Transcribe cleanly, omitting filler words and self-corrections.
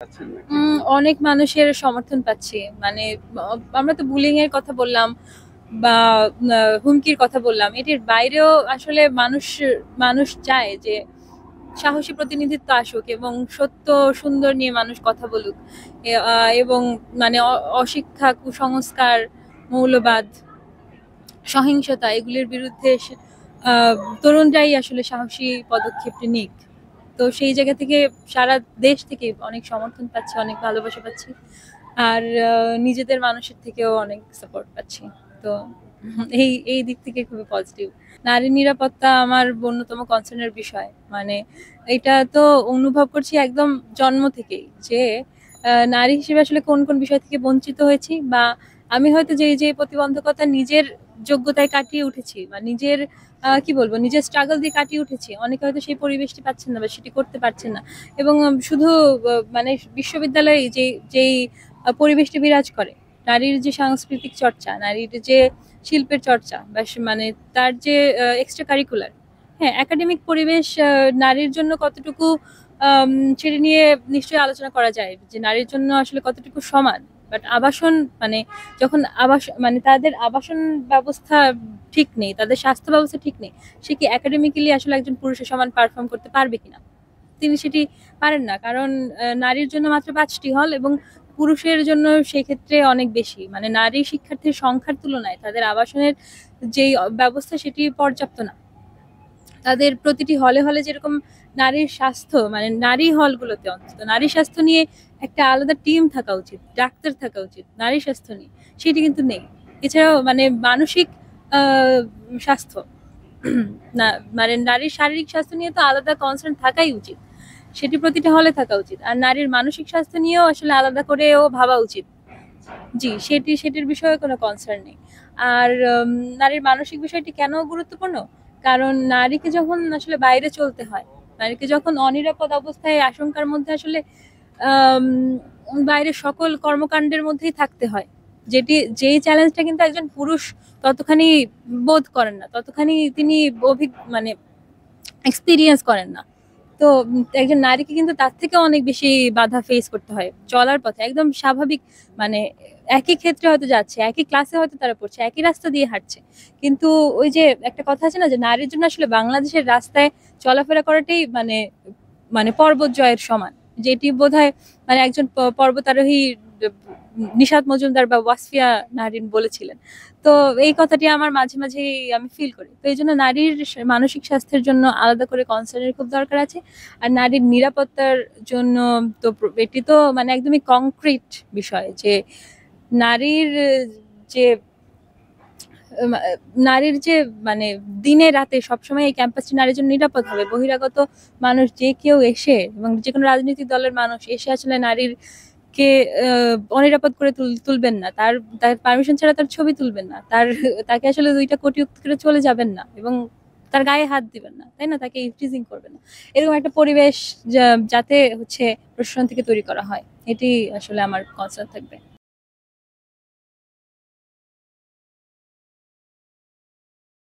আছেন নাকি? অনেক মানুষের সমর্থন পাচ্ছি। মানে আমরা তো বুলিং এর কথা বললাম বা হুমকির কথা বললাম। এটির বাইরেও আসলে মানুষ চায় যে সাহসী প্রতিনিধিত্ব আসুক এবং সত্য সুন্দর নিয়ে মানুষ কথা বলুক। এবং মানে অশিক্ষা, কুসংস্কার, মৌলবাদ, সহিংসতা এগুলির বিরুদ্ধে আহ, তরুণরাই আসলে সাহসী পদক্ষেপটি নিক। তো সেই জায়গা থেকে সারা দেশ থেকে অনেক সমর্থন পাচ্ছি, অনেক ভালোবাসা পাচ্ছি। আর নিজেদের মানুষের থেকেও অনেক সাপোর্ট পাচ্ছি। তো এই এই দিক থেকে খুবই পজিটিভ। নারী নিরাপত্তা আমার অন্যতম কনসার্নের বিষয়। মানে এটা তো অনুভব করছি একদম জন্ম থেকেই যে নারী হিসেবে আসলে কোন কোন বিষয় থেকে বঞ্চিত হয়েছি, বা আমি হয়তো যে প্রতিবন্ধকতা নিজের যোগ্যতায় কাটিয়ে উঠেছি বা নিজের কি বলবো নিজের স্ট্রাগল দিয়ে কাটিয়ে উঠেছি, অনেকে হয়তো সেই পরিবেশটি পাচ্ছেন না বা সেটি করতে পারছেন না। এবং শুধু মানে বিশ্ববিদ্যালয়ে যেই পরিবেশটি বিরাজ করে, নারীর যে সাংস্কৃতিক চর্চা, নারীর যে শিল্পের চর্চা বা মানে তার যে এক্সট্রা কারিকুলার, হ্যাঁ একাডেমিক পরিবেশ নারীর জন্য কতটুকু আম, সেটা নিয়ে নিশ্চয়ই আলোচনা করা যায় যে নারীর জন্য আসলে কতটুকু সমান। বাট আবাসন মানে যখন মানে তাদের আবাসন ব্যবস্থা ঠিক নেই, তাদের স্বাস্থ্য ব্যবস্থা ঠিক নেই, সে কি একাডেমিক্যালি আসলে একজন পুরুষের সমান পারফর্ম করতে পারবে কিনা? তিনি সেটি পারেন না, কারণ নারীর জন্য মাত্র 5টি হল এবং পুরুষের জন্য সেই ক্ষেত্রে অনেক বেশি। মানে নারী শিক্ষার্থীর সংখ্যার তুলনায় তাদের আবাসনের যেই ব্যবস্থা সেটি পর্যাপ্ত না। তাদের প্রতিটি হলে হলে যেরকম নারীর স্বাস্থ্য, মানে নারী হলগুলোতে অন্তত নারী স্বাস্থ্য নিয়ে একটা আলাদা টিম থাকা উচিত, ডাক্তার থাকা উচিত নারী স্বাস্থ্য নিয়ে, সেটি কিন্তু নেই। এছাড়াও মানে মানসিক স্বাস্থ্য না, মানে নারীর শারীরিক স্বাস্থ্য নিয়ে তো আলাদা কনসার্ন থাকাই উচিত, সেটি প্রতিটা হলে থাকা উচিত। আর নারীর মানসিক স্বাস্থ্য নিয়েও আসলে আলাদা করেও ভাবা উচিত। জি, সেটির বিষয়ে কোনো কনসার্ন নেই। আর নারীর মানসিক বিষয়টি কেন গুরুত্বপূর্ণ? কারণ নারীকে যখন আসলে বাইরে চলতে হয়, নারীকে যখন অনিরাপদ অবস্থায় আশঙ্কার মধ্যে আসলে আম বাইরের সকল কর্মকাণ্ডের মধ্যেই থাকতে হয়। যেই চ্যালেঞ্জটা কিন্তু একজন পুরুষ ততখানি বোধ করেন না, ততখানি তিনি মানে এক্সপেরিয়েন্স করেন না। তো একজন নারীকে কিন্তু তার থেকেও অনেক বেশি বাধা ফেস করতে হয় চলার পথে, একদম স্বাভাবিক। মানে একই ক্ষেত্রে হয়তো যাচ্ছে, একই ক্লাসে হয়তো তারা পড়ছে, একই রাস্তা দিয়ে হাঁটছে, কিন্তু ওই যে একটা কথা আছে না যে নারীর জন্য আসলে বাংলাদেশের রাস্তায় চলাফেরা করাটাই মানে মানে পর্বত জয়ের সমান। যেটি বোধহয় মানে একজন পর্বতারোহী নিশাত মজুমদার বা ওয়াসফিয়া নাহরিন বলেছিলেন। তো এই কথাটি আমার মাঝে মাঝেই আমি ফিল করি। তো এই জন্য নারীর মানসিক স্বাস্থ্যের জন্য আলাদা করে কনসার্নের খুব দরকার আছে। আর নারীর নিরাপত্তার জন্য তো এটি তো মানে একদমই কংক্রিট বিষয় যে নারীর যে নারীর যে মানে দিনে রাতে সবসময় এই ক্যাম্পাসটি নারীর জন্য নিরাপদ হবে। বহিরাগত মানুষ যে কেউ এসে এবং যে কোনো রাজনৈতিক দলের মানুষ এসে আসলে নারীর কে অনিরাপদ করে তুলবেন না, তার তার পারমিশন ছাড়া তার ছবি তুলবেন না, তাকে আসলে 2টা কোটি উক্তি করে চলে যাবেন না এবং তার গায়ে হাত দিবেন না, তাই না, তাকে ইভটিজিং করবেন না। এরকম একটা পরিবেশ যাতে হচ্ছে প্রশাসন থেকে তৈরি করা হয়, এটি আসলে আমার কনসার্ন থাকবে।